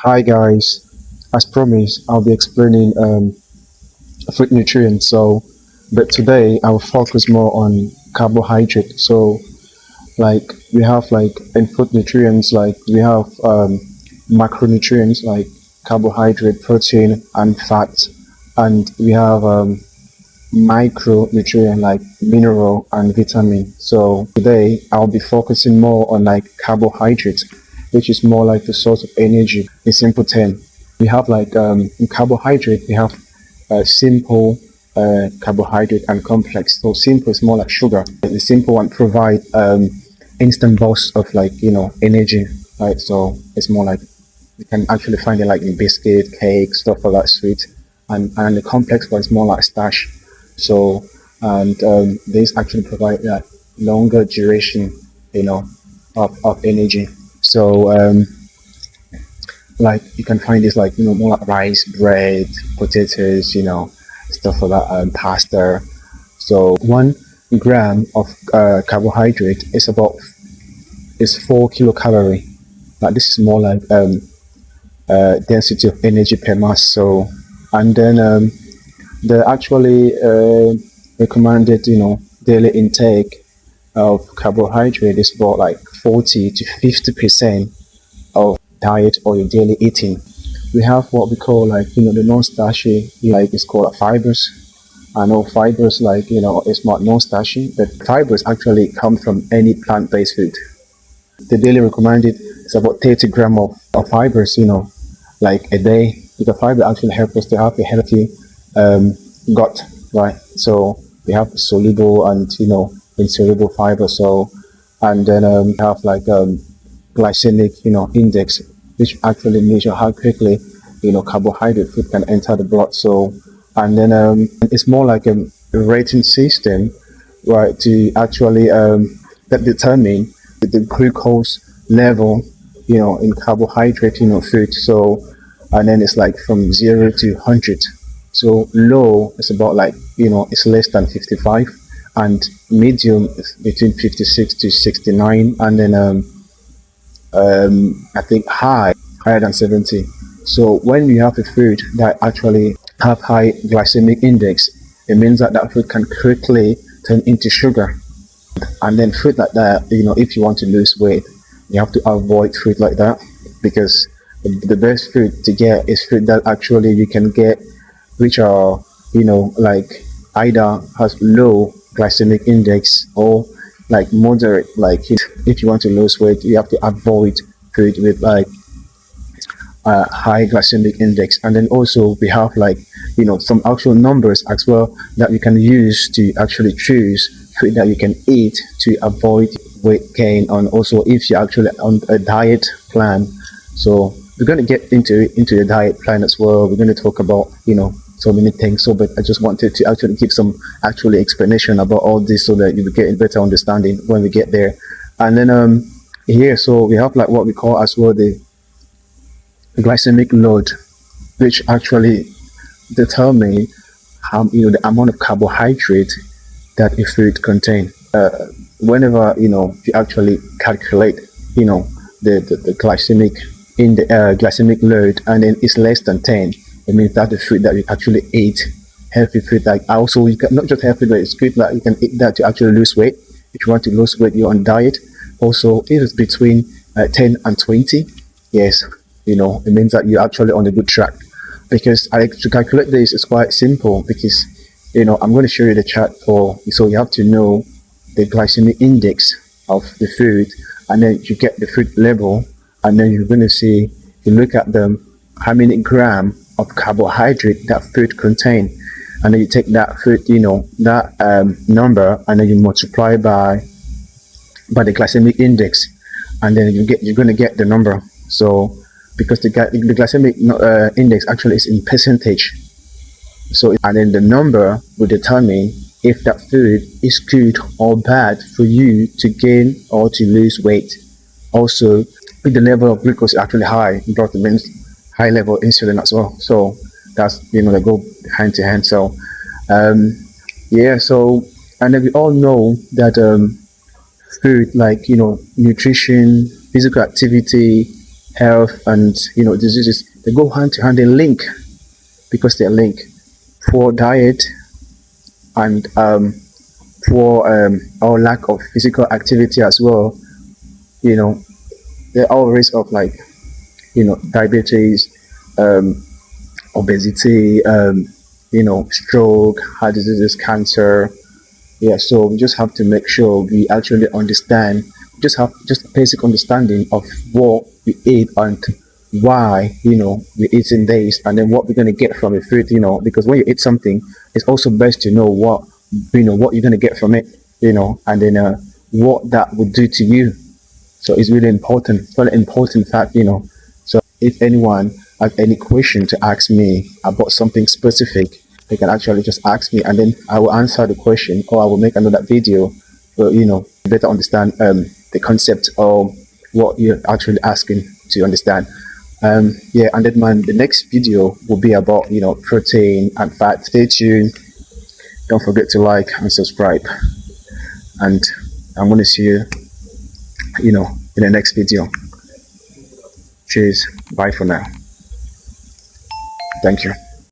Hi guys, as promised, I'll be explaining food nutrients. But today I'll focus more on carbohydrate. Like we have like in food nutrients, like we have macronutrients like carbohydrate, protein, and fat, and we have micronutrient like mineral and vitamin. So today I'll be focusing more on like carbohydrates, which is more like the source of energy. In simple term, we have like in carbohydrate we have simple carbohydrate and complex. So simple is more like sugar. The simple one provide instant bursts of like energy, right? So it's more like you can actually find it like in biscuit, cake, stuff like that, sweet, and the complex one is more like starch. So and these actually provide that longer duration, you know, of energy. So like you can find this like more like rice, bread, potatoes, stuff like that, pasta. So 1 gram of carbohydrate is 4 kilocalorie. Like this is more like density of energy per mass. So and then the actually recommended daily intake of carbohydrate is about like 40 to 50% of diet or your daily eating. We have what we call like the non-starchy, like it's called fibers. I know fibers like it's not non-starchy, but fibers actually come from any plant-based food. The daily recommended is about 30 gram of fibers, like a day. Because fiber actually helps us to have a healthy gut, right? So we have soluble and insoluble fiber. So and then we have like glycemic index, which actually measure how quickly carbohydrate food can enter the blood. So and then it's more like a rating system, right, to actually that determine the glucose level in carbohydrate food. So and then it's like from 0 to 100. So low is about like it's less than 55, and medium is between 56 to 69, and then I think higher than 70. So when you have a food that actually have high glycemic index, it means that that food can quickly turn into sugar. And then food like that, if you want to lose weight, you have to avoid food like that, because the best food to get is food that actually you can get, which are like either has low glycemic index or like moderate. Like if you want to lose weight, you have to avoid food with like high glycemic index. And then also we have like some actual numbers as well that you can use to actually choose food that you can eat to avoid weight gain. And also if you're actually on a diet plan, so we're going to get into the diet plan as well. We're going to talk about so many things. So but I just wanted to actually give some actually explanation about all this so that you will get a better understanding when we get there. And then here, so we have like what we call as well the glycemic load, which actually determine how the amount of carbohydrate that a food contain. Whenever you actually calculate the glycemic in the glycemic load, and then it's less than 10, it means that the food that you actually eat, healthy food, like also you can not just healthy, but it's good that you can eat that to actually lose weight. If you want to lose weight, you're on diet. Also, if it's between 10 and 20, yes, it means that you're actually on a good track. Because to calculate this is quite simple, because I'm going to show you the chart so you have to know the glycemic index of the food, and then you get the food label, and then you're going to see, you look at them, how many gram of carbohydrate that food contain, and then you take that food that number, and then you multiply by the glycemic index, and then you're going to get the number. So because the glycemic index actually is in percentage, so and then the number will determine if that food is good or bad for you to gain or to lose weight. Also, if the level of glucose is actually high, blood means high level insulin as well. So that's they go hand to hand. So yeah, so and then we all know that food like nutrition, physical activity, health and diseases, they go hand to hand. They link because they're linked. Poor diet and poor or lack of physical activity as well. You know, they're all risk of like diabetes, um, obesity, stroke, heart diseases, cancer. Yeah, so we just have to make sure we actually understand, just have just a basic understanding of what we eat and why we're eating this, and then what we're going to get from the food. Because when you eat something, it's also best to know what you're going to get from it. And then what that would do to you. So it's really important, very important fact. So if anyone has any question to ask me about something specific, they can actually just ask me, and then I will answer the question, or I will make another video, better understand the concept of what you're actually asking to understand. Yeah, and then the next video will be about protein and fat. Stay tuned. Don't forget to like and subscribe, and I'm going to see you in the next video. Cheers. Bye for now. Thank you.